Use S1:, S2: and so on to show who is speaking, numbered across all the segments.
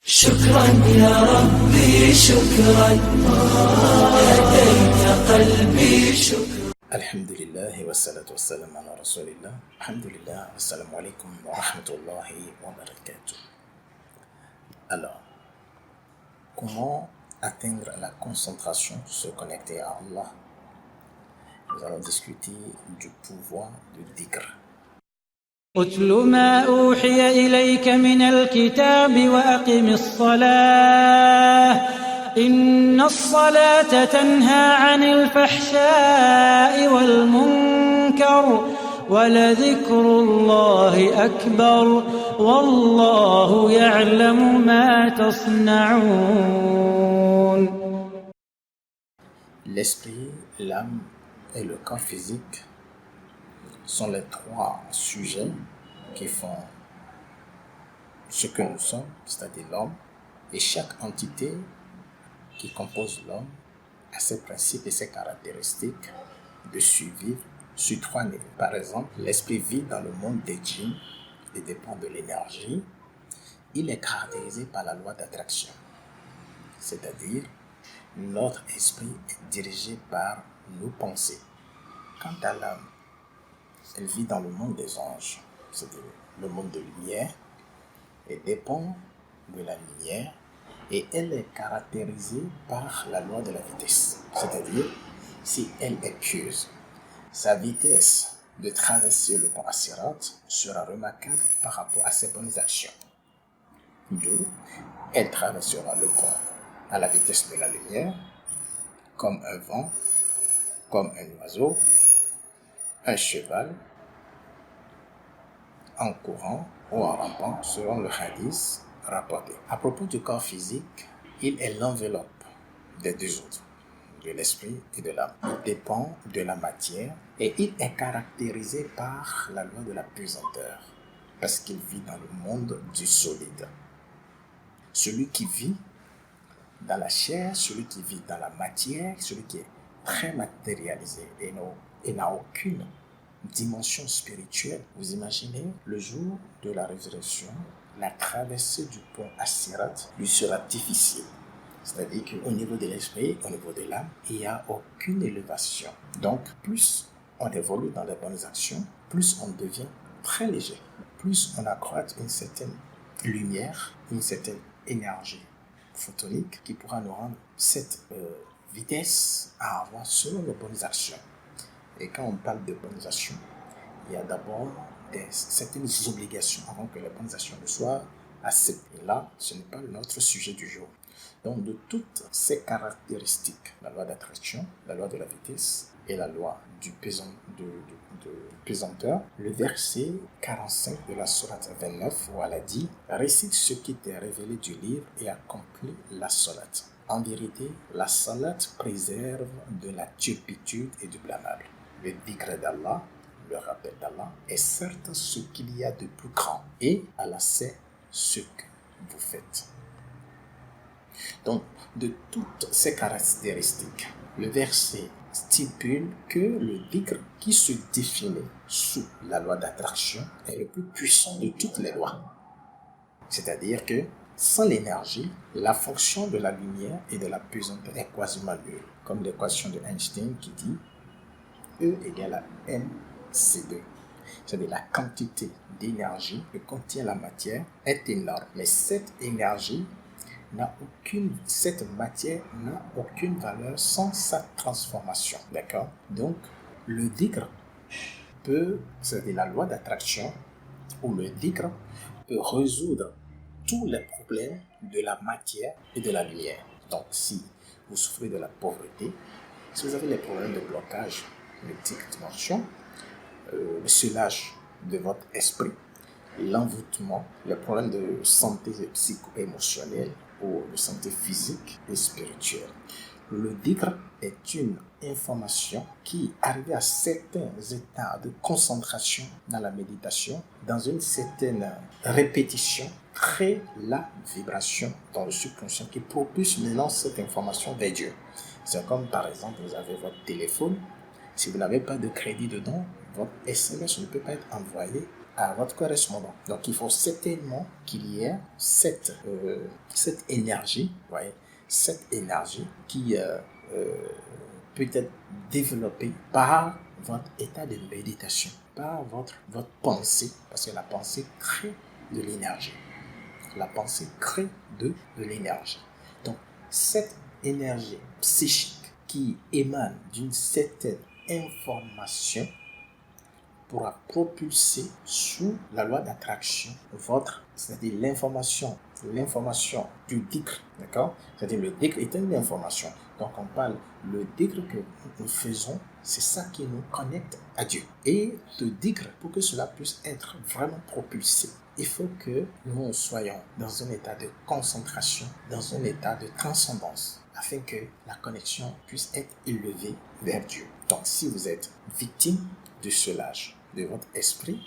S1: شكرا يا ربي شكرا هديت قلبي شكرا.
S2: الحمد لله والصلاة والسلام على رسول الله. الحمد لله والسلام عليكم ورحمة الله وbarakatuh. Alors, comment atteindre la concentration pour se connecter à Allah? Nous allons discuter du pouvoir du dhikr.
S3: اتل ما أوحي إليك من الكتاب وأقم الصلاة إن الصلاة تنهى عن الفحشاء والمنكر ولذكر الله أكبر والله يعلم ما تصنعون.
S2: L'esprit, l'âme et le corps physique sont les trois sujets qui font ce que nous sommes, c'est-à-dire l'homme, et chaque entité qui compose l'homme a ses principes et ses caractéristiques de survivre sur trois niveaux. Par exemple, l'esprit vit dans le monde des djinns et dépend de l'énergie. Il est caractérisé par la loi d'attraction, c'est-à-dire notre esprit est dirigé par nos pensées. Quant à l'âme, elle vit dans le monde des anges, c'est-à-dire le monde de lumière, et dépend de la lumière, et elle est caractérisée par la loi de la vitesse, c'est-à-dire si elle est pieuse, sa vitesse de traverser le pont Asirat sera remarquable par rapport à ses bonnes actions. D'où elle traversera le pont à la vitesse de la lumière, comme un vent, comme un oiseau, un cheval, en courant ou en rampant, selon le hadith rapporté. À propos du corps physique, il est l'enveloppe des deux autres, de l'esprit et de l'âme. Il dépend de la matière et il est caractérisé par la loi de la pesanteur, parce qu'il vit dans le monde du solide. Celui qui vit dans la chair, celui qui vit dans la matière, celui qui est très matérialisé et n'a aucune dimension spirituelle. Vous imaginez le jour de la résurrection, la traversée du pont Asirat lui sera difficile. C'est-à-dire qu'au niveau de l'esprit, au niveau de l'âme, il n'y a aucune élévation. Donc, plus on évolue dans les bonnes actions, plus on devient très léger. Plus on accroît une certaine lumière, une certaine énergie photonique qui pourra nous rendre cette vitesse à avoir selon les bonnes actions. Et quand on parle de bonnes actions, il y a d'abord certaines obligations avant que les bonnes actions ne soient acceptées. Et là, ce n'est pas notre sujet du jour. Donc, de toutes ces caractéristiques, la loi d'attraction, la loi de la vitesse et la loi du pesanteur, le verset 45 de la sourate 29, où elle a dit « Récite ce qui t'est révélé du livre et accomplis la sourate. En vérité, la sourate préserve de la turpitude et du blâmable. Le dhikr d'Allah, le rappel d'Allah, est certes ce qu'il y a de plus grand et Allah sait ce que vous faites. » Donc, de toutes ces caractéristiques, le verset stipule que le dhikr qui se définit sous la loi d'attraction est le plus puissant de toutes les lois. C'est-à-dire que sans l'énergie, la fonction de la lumière et de la pesanteur est quasiment nulle, comme l'équation de Einstein qui dit E égale à mc2. C'est-à-dire la quantité d'énergie que contient la matière est énorme, mais cette énergie cette matière n'a aucune valeur sans sa transformation. D'accord? Donc, le dhikr c'est-à-dire la loi d'attraction, ou le dhikr peut résoudre tous les problèmes de la matière et de la lumière. Donc, si vous souffrez de la pauvreté, si vous avez les problèmes de blocage, multidimension, le soulage de votre esprit, l'envoûtement, les problèmes de santé psycho-émotionnelle ou de santé physique et spirituelle. Le dhikr est une information qui, arrivée à certains états de concentration dans la méditation, dans une certaine répétition, crée la vibration dans le subconscient qui propulse maintenant cette information vers Dieu. C'est comme par exemple, vous avez votre téléphone, si vous n'avez pas de crédit dedans, votre SMS ne peut pas être envoyé à votre correspondant. Donc, il faut certainement qu'il y ait cette énergie, voyez, cette énergie qui peut être développée par votre état de méditation, par votre pensée, parce que la pensée crée de l'énergie. La pensée crée de l'énergie. Donc, cette énergie psychique qui émane d'une certaine information pourra propulser sous la loi d'attraction c'est-à-dire l'information du dhikr, d'accord? C'est-à-dire le dhikr est une information. Donc on parle, le dhikr que nous faisons, c'est ça qui nous connecte à Dieu. Et le dhikr, pour que cela puisse être vraiment propulsé, il faut que nous soyons dans un état de concentration, dans un état de transcendance, afin que la connexion puisse être élevée vers Dieu. Donc si vous êtes victime de ce lâche de votre esprit,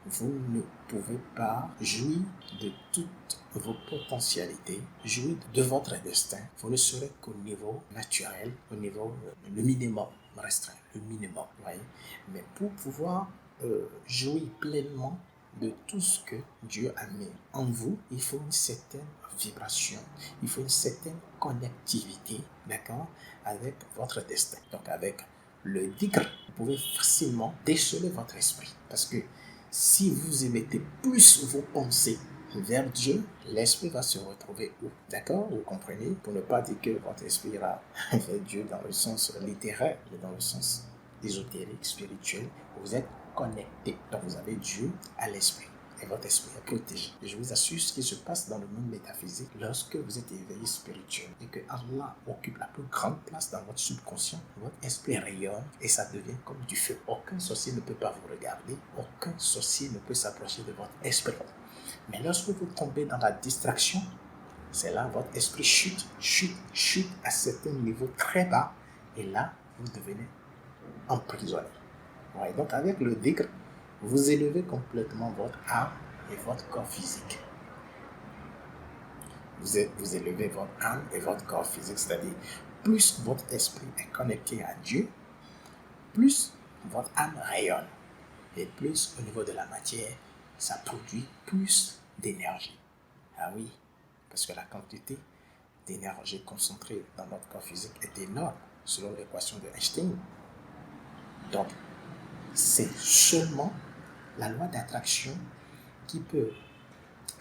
S2: vous ne pouvez pas jouir de toutes vos potentialités, jouir de votre destin. Vous ne serez qu'au niveau naturel, au niveau, le minimum restreint, le minimum, voyez. Mais pour pouvoir jouir pleinement de tout ce que Dieu a mis en vous, il faut une certaine vibration, il faut une certaine connectivité, d'accord, avec votre destin. Donc avec le dhikr, vous pouvez facilement déceler votre esprit. Parce que si vous émettez plus vos pensées vers Dieu, l'esprit va se retrouver où? D'accord? Vous comprenez? Pour ne pas dire que votre esprit ira vers Dieu dans le sens littéraire, mais dans le sens ésotérique, spirituel. Vous êtes connecté. Donc vous avez Dieu à l'esprit. Et votre esprit est protégé. Et je vous assure ce qui se passe dans le monde métaphysique lorsque vous êtes éveillé spirituel et que Allah occupe la plus grande place dans votre subconscient, votre esprit rayonne et ça devient comme du feu. Aucun sorcier ne peut pas vous regarder, aucun sorcier ne peut s'approcher de votre esprit. Mais lorsque vous tombez dans la distraction, c'est là votre esprit chute à certains niveaux très bas et là vous devenez emprisonné. Ouais, donc avec le dhikr, vous élevez complètement votre âme et votre corps physique. Vous élevez votre âme et votre corps physique, c'est-à-dire plus votre esprit est connecté à Dieu, plus votre âme rayonne. Et plus au niveau de la matière, ça produit plus d'énergie. Ah oui, parce que la quantité d'énergie concentrée dans notre corps physique est énorme, selon l'équation de Einstein. Donc, c'est seulement la loi d'attraction qui peut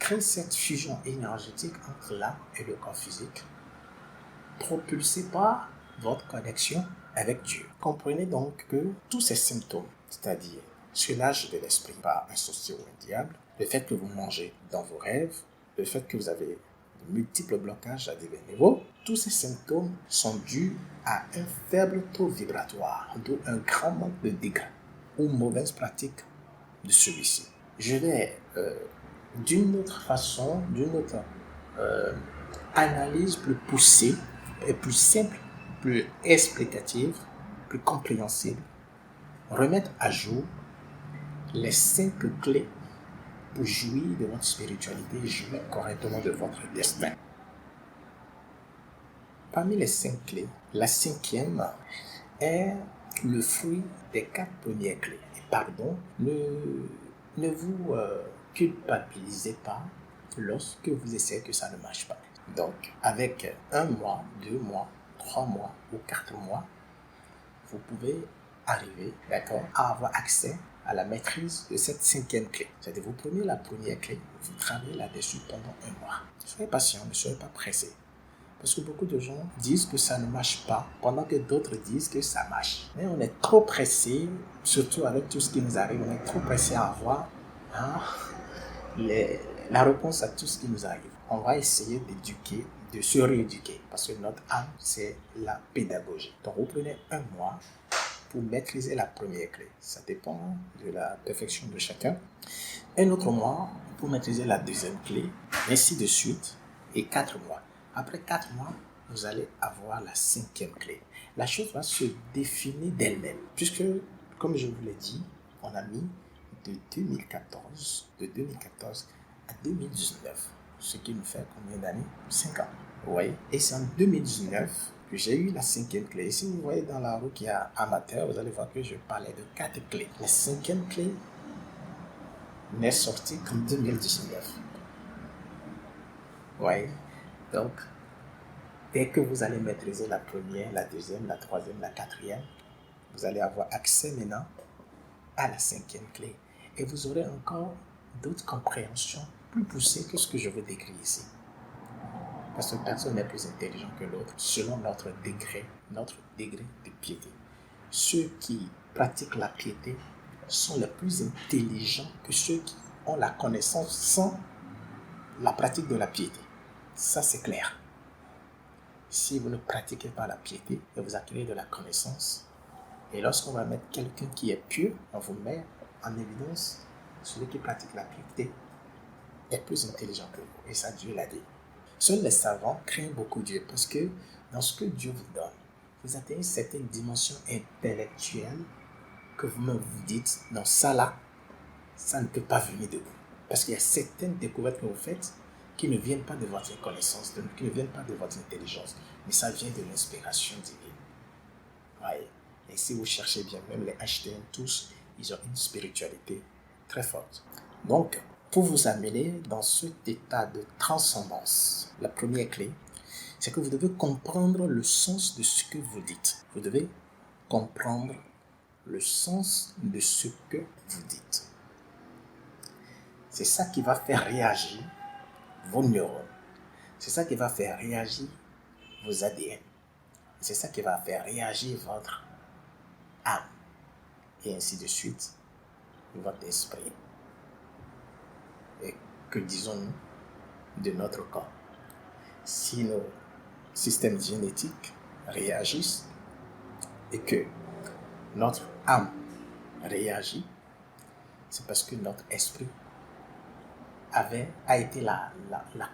S2: créer cette fusion énergétique entre l'âme et le corps physique, propulsée par votre connexion avec Dieu. Comprenez donc que tous ces symptômes, c'est-à-dire ce lâche de l'esprit par un sorcier ou un diable, le fait que vous mangez dans vos rêves, le fait que vous avez de multiples blocages à divers niveaux, tous ces symptômes sont dus à un faible taux vibratoire, d'où un grand manque de dhikr ou mauvaise pratique de celui-ci. Je vais d'une autre façon, d'une autre analyse plus poussée et plus simple, plus explicative, plus compréhensible, remettre à jour les 5 clés pour jouir de votre spiritualité, jouir correctement de votre destin. Parmi les 5 clés, la 5e est le fruit des 4 premières clés. Et pardon, ne vous culpabilisez pas lorsque vous essayez que ça ne marche pas. Donc, avec 1 mois, 2 mois, 3 mois ou 4 mois, vous pouvez arriver, d'accord, à avoir accès à la maîtrise de cette 5e clé. C'est-à-dire, vous prenez la première clé, vous travaillez là-dessus pendant 1 mois. Soyez patient, ne soyez pas pressé. Parce que beaucoup de gens disent que ça ne marche pas, pendant que d'autres disent que ça marche. Mais on est trop pressé, surtout avec tout ce qui nous arrive, on est trop pressé à avoir la réponse à tout ce qui nous arrive. On va essayer d'éduquer, de se rééduquer, parce que notre âme, c'est la pédagogie. Donc, vous prenez 1 mois pour maîtriser la première clé. Ça dépend de la perfection de chacun. 1 autre mois pour maîtriser la 2e clé, ainsi de suite, et 4 mois. Après 4 mois, vous allez avoir la 5e clé. La chose va se définir d'elle-même, puisque, comme je vous l'ai dit, on a mis de 2014 à 2019, ce qui nous fait combien d'années? 5 ans. Vous voyez? Et c'est en 2019 que j'ai eu la 5e clé. Et si vous voyez dans la roue qu'il y a amateur, vous allez voir que je parlais de 4 clés. La 5e clé n'est sorti qu'en 2019. Ouais. Donc, dès que vous allez maîtriser la première, la deuxième, la troisième, la quatrième, vous allez avoir accès maintenant à la cinquième clé. Et vous aurez encore d'autres compréhensions plus poussées que ce que je vous décris ici. Parce que personne n'est plus intelligent que l'autre selon notre degré de piété. Ceux qui pratiquent la piété sont les plus intelligents que ceux qui ont la connaissance sans la pratique de la piété. Ça, c'est clair. Si vous ne pratiquez pas la piété et vous acquérez de la connaissance, et lorsqu'on va mettre quelqu'un qui est pieux, on vous met en évidence celui qui pratique la piété est plus intelligent que vous. Et ça, Dieu l'a dit. Seuls les savants craignent beaucoup Dieu parce que dans ce que Dieu vous donne, vous atteignez une certaine dimension intellectuelle que vous-même vous dites, non, ça là, ça ne peut pas venir de vous. Parce qu'il y a certaines découvertes que vous faites qui ne viennent pas de votre connaissance, qui ne viennent pas de votre intelligence, mais ça vient de l'inspiration divine. Ouais. Et si vous cherchez bien, même les Einstein, tous, ils ont une spiritualité très forte. Donc, pour vous amener dans cet état de transcendance, la première clé, c'est que vous devez comprendre le sens de ce que vous dites. Vous devez comprendre le sens de ce que vous dites. C'est ça qui va faire réagir vos neurones. C'est ça qui va faire réagir vos ADN. C'est ça qui va faire réagir votre âme. Et ainsi de suite, votre esprit. Et que disons-nous de notre corps? Si nos systèmes génétiques réagissent et que notre âme réagit, c'est parce que notre esprit a été la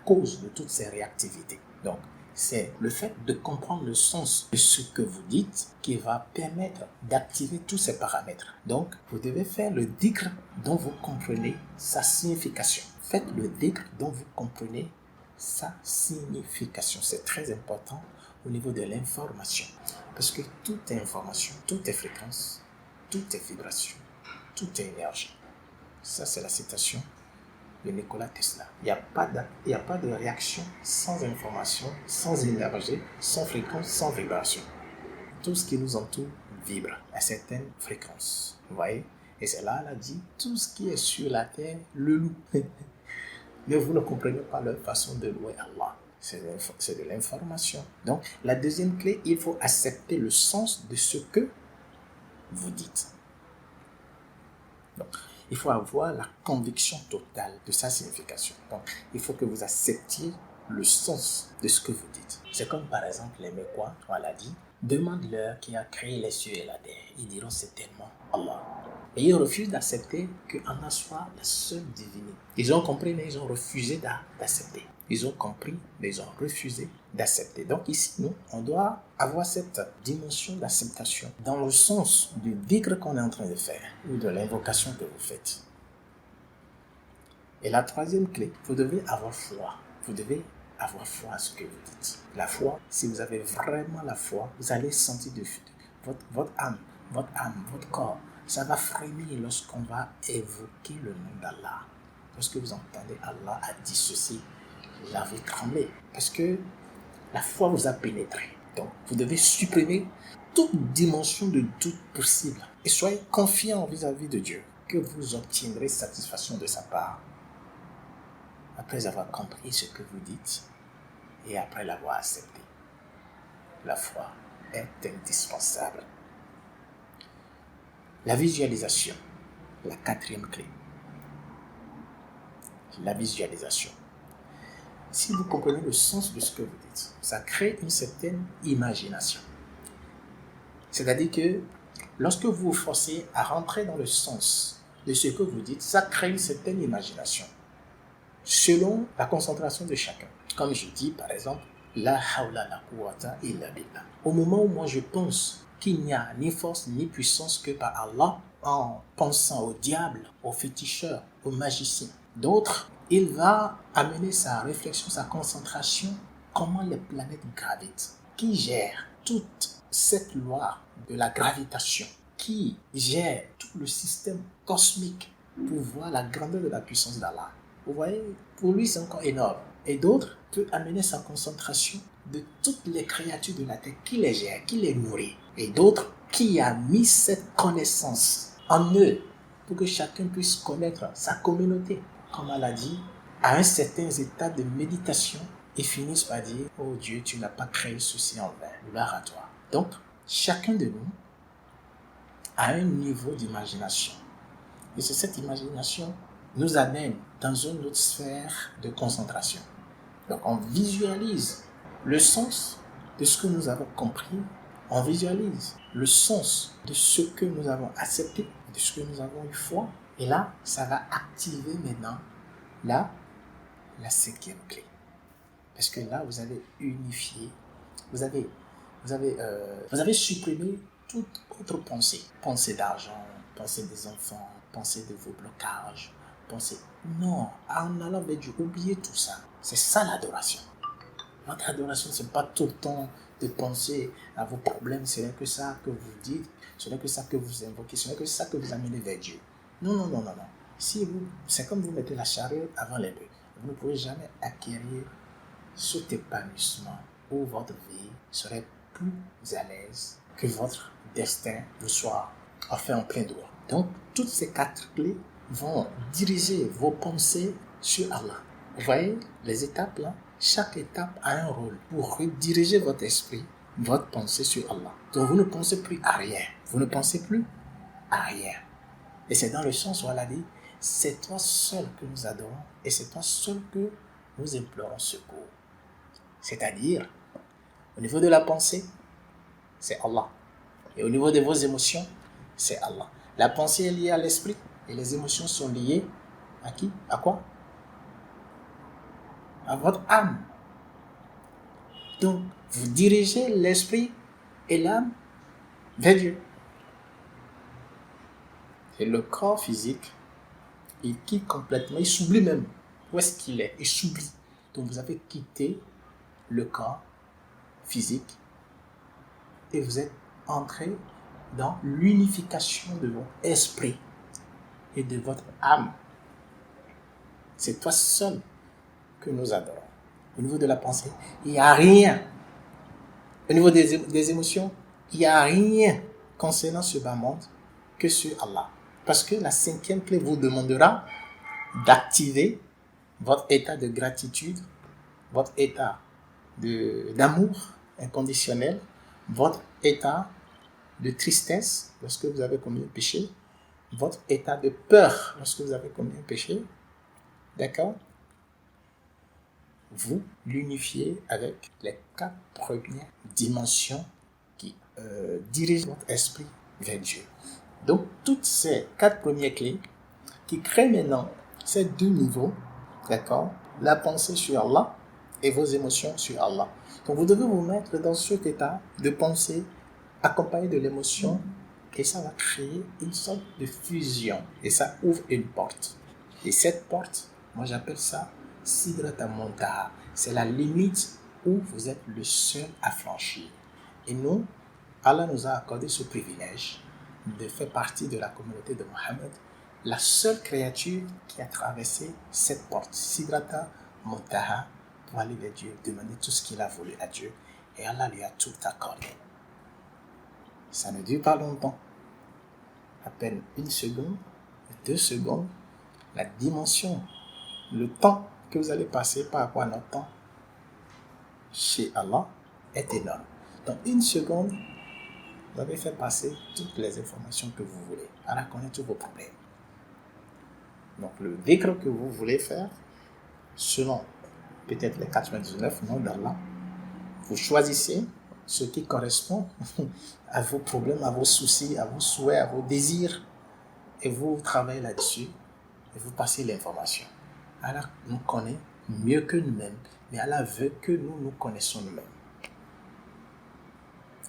S2: cause de toutes ces réactivités. Donc, c'est le fait de comprendre le sens de ce que vous dites qui va permettre d'activer tous ces paramètres. Donc, vous devez faire le dhikr dont vous comprenez sa signification. Faites le dhikr dont vous comprenez sa signification. C'est très important au niveau de l'information. Parce que tout est information, tout est fréquence, tout est vibration, tout est énergie. Ça, c'est la citation de Nikola Tesla. Il n'y a pas de réaction sans information, sans énergie, sans fréquence, sans vibration. Tout ce qui nous entoure vibre à certaines fréquences. Vous voyez? Et c'est là, elle a dit, tout ce qui est sur la terre le loue. Mais vous ne comprenez pas leur façon de louer Allah. C'est de l'information. Donc, la deuxième clé, il faut accepter le sens de ce que vous dites. Donc, il faut avoir la conviction totale de sa signification. Donc, il faut que vous acceptiez le sens de ce que vous dites. C'est comme par exemple les Mécois, on l'a dit, demande-leur qui a créé les cieux et la terre. Ils diront certainement Allah. Et ils refusent d'accepter que Allah soit la seule divinité. Ils ont compris, mais ils ont refusé d'accepter. Ils ont compris, mais ils ont refusé d'accepter. Donc ici, nous, on doit avoir cette dimension d'acceptation dans le sens du dhikr qu'on est en train de faire ou de l'invocation que vous faites. Et la troisième clé, vous devez avoir foi. Vous devez avoir foi à ce que vous dites. La foi, si vous avez vraiment la foi, vous allez sentir votre âme, votre corps, ça va frémir lorsqu'on va évoquer le nom d'Allah. Lorsque vous entendez Allah a dit ceci, là vous tremblez parce que la foi vous a pénétré. Donc vous devez supprimer toute dimension de doute possible et soyez confiants vis-à-vis de Dieu que vous obtiendrez satisfaction de sa part après avoir compris ce que vous dites et après l'avoir accepté. La foi est indispensable. La visualisation, la quatrième clé. La visualisation. Si vous comprenez le sens de ce que vous dites, ça crée une certaine imagination. C'est-à-dire que lorsque vous vous forcez à rentrer dans le sens de ce que vous dites, ça crée une certaine imagination selon la concentration de chacun. Comme je dis par exemple, la hawla la quwwata illa billah. Au moment où moi je pense qu'il n'y a ni force ni puissance que par Allah, en pensant au diable, aux féticheurs, aux magiciens. D'autres, il va amener sa réflexion, sa concentration, comment les planètes gravitent, qui gère toute cette loi de la gravitation, qui gère tout le système cosmique pour voir la grandeur de la puissance d'Allah. Vous voyez, pour lui, c'est encore énorme. Et d'autres peuvent amener sa concentration de toutes les créatures de la terre qui les gère, qui les nourrit. Et d'autres qui a mis cette connaissance en eux pour que chacun puisse connaître sa communauté. Comme Allah dit, à un certain état de méditation, ils finissent par dire « Oh Dieu, tu n'as pas créé ceci en vain, gloire à toi. » Donc, chacun de nous a un niveau d'imagination. Et c'est cette imagination nous amène dans une autre sphère de concentration. Donc, on visualise le sens de ce que nous avons compris, on visualise le sens de ce que nous avons accepté, de ce que nous avons eu foi. Et là, ça va activer maintenant la cinquième clé. Parce que là, vous avez unifié, vous avez supprimé toute autre pensée. Pensée d'argent, pensée des enfants, pensée de vos blocages, pensée... Non, en allant vers Dieu, oubliez tout ça. C'est ça l'adoration. Votre adoration, ce n'est pas tout le temps de penser à vos problèmes, ce n'est que ça que vous dites, ce n'est que ça que vous invoquez, ce n'est que ça que vous amenez vers Dieu. Non. Si vous, c'est comme vous mettez la charrue avant les bœufs. Vous ne pourrez jamais acquérir cet épanouissement où votre vie serait plus à l'aise, que votre destin vous soit offert en plein droit. Donc, toutes ces 4 clés vont diriger vos pensées sur Allah. Vous voyez les étapes là? Chaque étape a un rôle pour rediriger votre esprit, votre pensée sur Allah. Donc, vous ne pensez plus à rien. Vous ne pensez plus à rien. Et c'est dans le sens où Allah dit, c'est toi seul que nous adorons et c'est toi seul que nous implorons secours. C'est-à-dire, au niveau de la pensée, c'est Allah. Et au niveau de vos émotions, c'est Allah. La pensée est liée à l'esprit et les émotions sont liées à qui? À quoi? À votre âme. Donc, vous dirigez l'esprit et l'âme vers Dieu. Et le corps physique, il quitte complètement, il s'oublie même. Où est-ce qu'il est? Il s'oublie. Donc, vous avez quitté le corps physique et vous êtes entré dans l'unification de votre esprit et de votre âme. C'est toi seul que nous adorons. Au niveau de la pensée, il n'y a rien. Au niveau des émotions, il n'y a rien concernant ce bas monde que sur Allah. Parce que la 5e clé vous demandera d'activer votre état de gratitude, votre état d'amour inconditionnel, votre état de tristesse lorsque vous avez commis un péché, votre état de peur lorsque vous avez commis un péché. D'accord? Vous l'unifiez avec les 4 premières dimensions qui dirigent votre esprit vers Dieu. Donc, toutes ces 4 premières clés qui créent maintenant ces 2 niveaux, d'accord? La pensée sur Allah et vos émotions sur Allah. Donc, vous devez vous mettre dans cet état de pensée accompagné de l'émotion et ça va créer une sorte de fusion et ça ouvre une porte. Et cette porte, moi j'appelle ça Sidrata Muntaha. C'est la limite où vous êtes le seul à franchir. Et nous, Allah nous a accordé ce privilège de faire partie de la communauté de Mohammed, la seule créature qui a traversé cette porte, Sidrata Muntaha, pour aller vers Dieu, demander tout ce qu'il a voulu à Dieu. Et Allah lui a tout accordé. Ça ne dure pas longtemps. À peine 1 seconde, 2 secondes, la dimension, le temps que vous allez passer par rapport à notre temps chez Allah est énorme. Dans 1 seconde, vous avez fait passer toutes les informations que vous voulez. Allah connaît tous vos problèmes. Donc le dhikr que vous voulez faire, selon peut-être les 99 noms d'Allah, vous choisissez ce qui correspond à vos problèmes, à vos soucis, à vos souhaits, à vos désirs, et vous travaillez là-dessus, et vous passez l'information. Allah nous connaît mieux que nous-mêmes, mais Allah veut que nous connaissons nous-mêmes.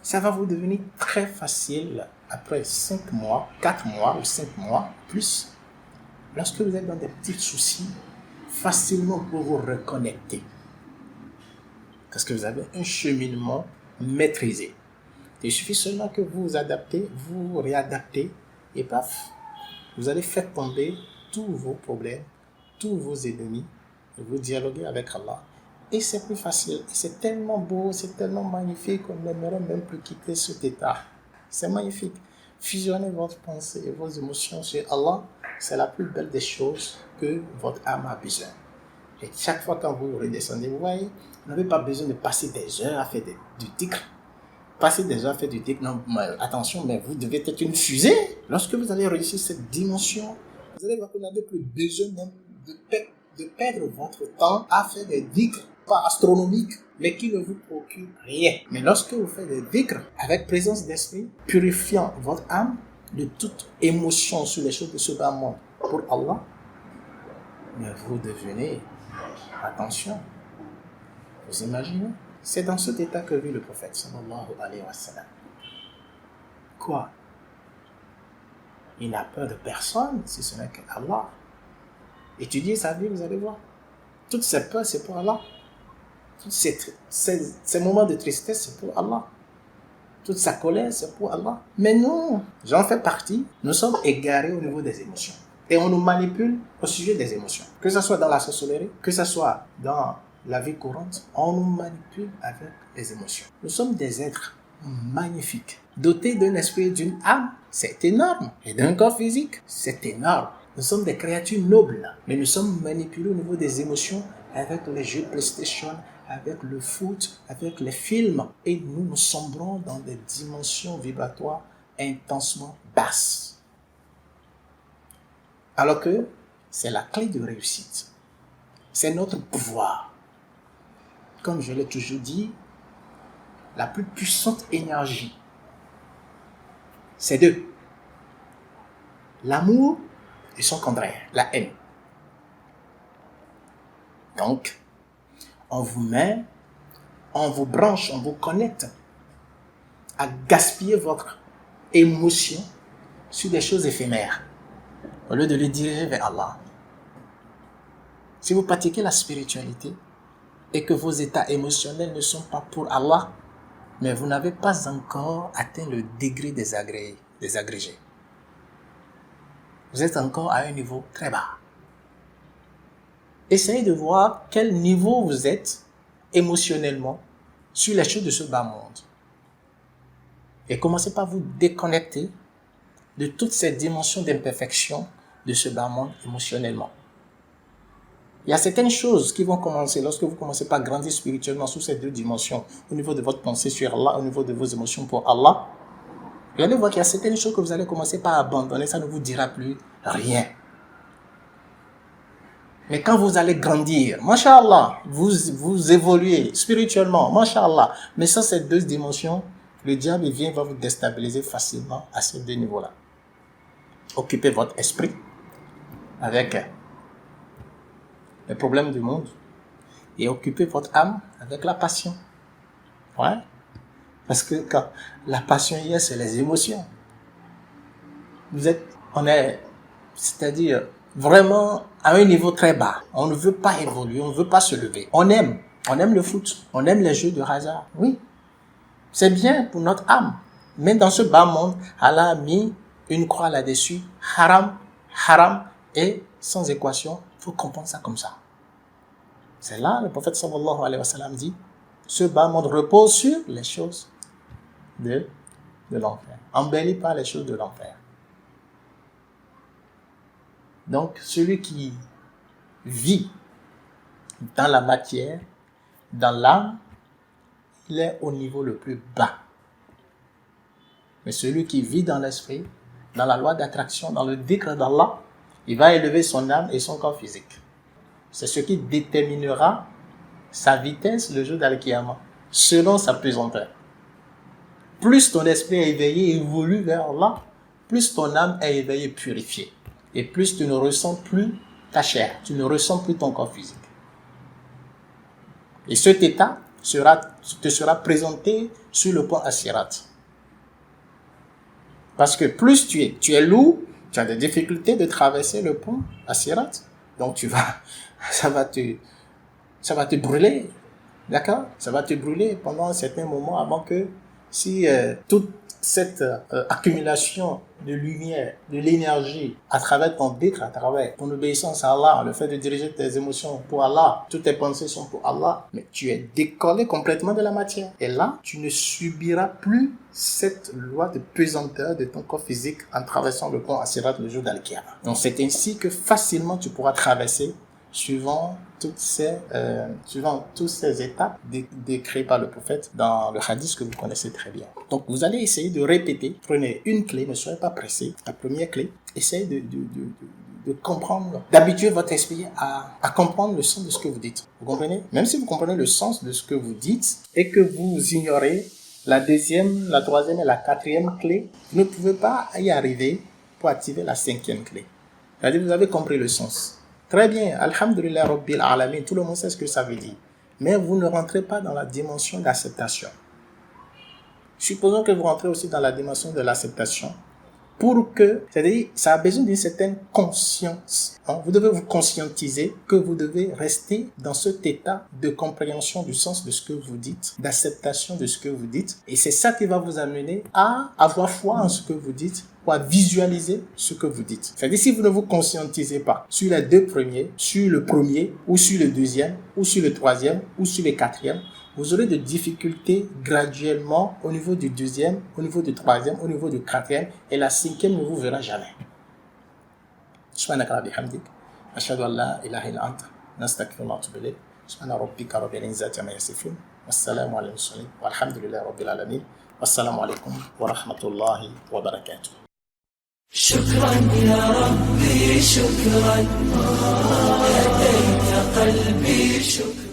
S2: Ça va vous devenir très facile après 5 mois, 4 mois ou 5 mois, plus, lorsque vous êtes dans des petits soucis, facilement pour vous reconnecter. Parce que vous avez un cheminement maîtrisé. Il suffit seulement que vous vous adaptez, vous vous réadaptez, et paf, vous allez faire tomber tous vos problèmes, tous vos ennemis, et vous dialoguez avec Allah. Et c'est plus facile, c'est tellement beau, c'est tellement magnifique qu'on n'aimerait même plus quitter cet état. C'est magnifique. Fusionnez votre pensée et vos émotions sur Allah, c'est la plus belle des choses que votre âme a besoin. Et chaque fois quand vous redescendez, vous voyez, vous n'avez pas besoin de passer des heures à faire du dhikr. Passer des heures à faire du dhikr, non, mais attention, mais vous devez être une fusée. Lorsque vous allez réussir cette dimension, vous allez voir que vous n'avez plus besoin même de perdre votre temps à faire des dhikr, pas astronomiques, mais qui ne vous procurent rien. Mais lorsque vous faites des dhikr avec présence d'esprit, purifiant votre âme de toute émotion sur les choses de ce bas monde pour Allah, mais vous devenez, attention, vous imaginez, c'est dans cet état que vit le prophète sallallahu alayhi wa sallam. Quoi? Il n'a peur de personne si ce n'est qu'Allah. Étudiez sa vie, vous allez voir. Toutes ces peurs, c'est pour Allah. Tous ces moments de tristesse, c'est pour Allah. Toute sa colère, c'est pour Allah. Mais nous, j'en fais partie, nous sommes égarés au niveau des émotions. Et on nous manipule au sujet des émotions. Que ce soit dans la sorcellerie, que ce soit dans la vie courante, on nous manipule avec les émotions. Nous sommes des êtres magnifiques, dotés d'un esprit et d'une âme, c'est énorme. Et d'un corps physique, c'est énorme. Nous sommes des créatures nobles, mais nous sommes manipulés au niveau des émotions avec les jeux PlayStation, avec le foot, avec les films. Et nous sombrons dans des dimensions vibratoires intensement basses. Alors que c'est la clé de réussite. C'est notre pouvoir. Comme je l'ai toujours dit, la plus puissante énergie, c'est deux. L'amour et son contraire, la haine. Donc, on vous met, on vous branche, on vous connecte à gaspiller votre émotion sur des choses éphémères, au lieu de les diriger vers Allah. Si vous pratiquez la spiritualité et que vos états émotionnels ne sont pas pour Allah, mais vous n'avez pas encore atteint le degré des agrégés. Vous êtes encore à un niveau très bas. Essayez de voir quel niveau vous êtes émotionnellement sur les choses de ce bas monde. Et commencez par vous déconnecter de toutes ces dimensions d'imperfection de ce bas monde émotionnellement. Il y a certaines choses qui vont commencer lorsque vous commencez par grandir spirituellement sous ces deux dimensions, au niveau de votre pensée sur Allah, au niveau de vos émotions pour Allah. Vous allez voir qu'il y a certaines choses que vous allez commencer par abandonner, ça ne vous dira plus rien. Mais quand vous allez grandir, Masha'Allah, vous évoluez spirituellement, Masha'Allah, mais sans ces deux dimensions, le diable va vous déstabiliser facilement à ces deux niveaux-là. Occupez votre esprit avec les problèmes du monde et occupez votre âme avec la passion. Ouais. Parce que quand la passion y est, c'est les émotions. C'est-à-dire vraiment à un niveau très bas. On ne veut pas évoluer, on ne veut pas se lever. On aime le foot, on aime les jeux de hasard. Oui, c'est bien pour notre âme. Mais dans ce bas monde, Allah a mis une croix là-dessus, haram, et sans équation, il faut comprendre ça comme ça. C'est là, le prophète sallallahu alayhi wa sallam dit, ce bas monde repose sur les choses de l'enfer. Embellit pas les choses de l'enfer. Donc, celui qui vit dans la matière, dans l'âme, il est au niveau le plus bas. Mais celui qui vit dans l'esprit, dans la loi d'attraction, dans le dhikr d'Allah, il va élever son âme et son corps physique. C'est ce qui déterminera sa vitesse le jour d'Al-Qiyamah, selon sa pesanteur. Plus ton esprit est éveillé et évolue vers Allah, plus ton âme est éveillée et purifiée. Et plus tu ne ressens plus ta chair, tu ne ressens plus ton corps physique. Et cet état te sera présenté sur le pont As-Sirat. Parce que plus tu es lourd, tu as des difficultés de traverser le pont As-Sirat. Donc ça va te brûler. D'accord? Ça va te brûler pendant un certain moment avant que si toute cette accumulation de lumière, de l'énergie à travers ton dhikr, à travers ton obéissance à Allah, le fait de diriger tes émotions pour Allah, toutes tes pensées sont pour Allah, mais tu es décollé complètement de la matière. Et là, tu ne subiras plus cette loi de pesanteur de ton corps physique en traversant le pont As-Sirat le jour d'Al-Qiyamah. Donc c'est ainsi que facilement tu pourras traverser suivant toutes ces étapes décrites par le prophète dans le hadith que vous connaissez très bien. Donc vous allez essayer de répéter, prenez une clé, ne soyez pas pressé, la première clé, essayez de comprendre, d'habituer votre esprit à comprendre le sens de ce que vous dites. Vous comprenez? Même si vous comprenez le sens de ce que vous dites et que vous ignorez la deuxième, la troisième et la quatrième clé, vous ne pouvez pas y arriver pour activer la cinquième clé. C'est-à-dire vous avez compris le sens. Très bien, Alhamdulillah Rabbil Alamin, tout le monde sait ce que ça veut dire. Mais vous ne rentrez pas dans la dimension d'acceptation. Supposons que vous rentrez aussi dans la dimension de l'acceptation pour que, c'est-à-dire, ça a besoin d'une certaine conscience. Hein? Vous devez vous conscientiser que vous devez rester dans cet état de compréhension du sens de ce que vous dites, d'acceptation de ce que vous dites. Et c'est ça qui va vous amener à avoir foi en ce que vous dites, ou à visualiser ce que vous dites. C'est-à-dire, si vous ne vous conscientisez pas sur les deux premiers, sur le premier, ou sur le deuxième, ou sur le troisième, ou sur le quatrième, vous aurez des difficultés graduellement au niveau du deuxième, au niveau du troisième, au niveau du quatrième, et la cinquième ne vous verra jamais. Subhanaka bihamdik, ashhadu an la ilaha illa anta, nastaghfiruka wa natubu ilayk. Subhana rabbika rabbil izzati amma yasifun, wassalamu ala al-mursalin, walhamdulillahi rabbil alamin. Wassalamu alaykum wa rahmatullahi wa barakatuh.
S1: شكرا يا ربي شكرا هديت قلبي شكرا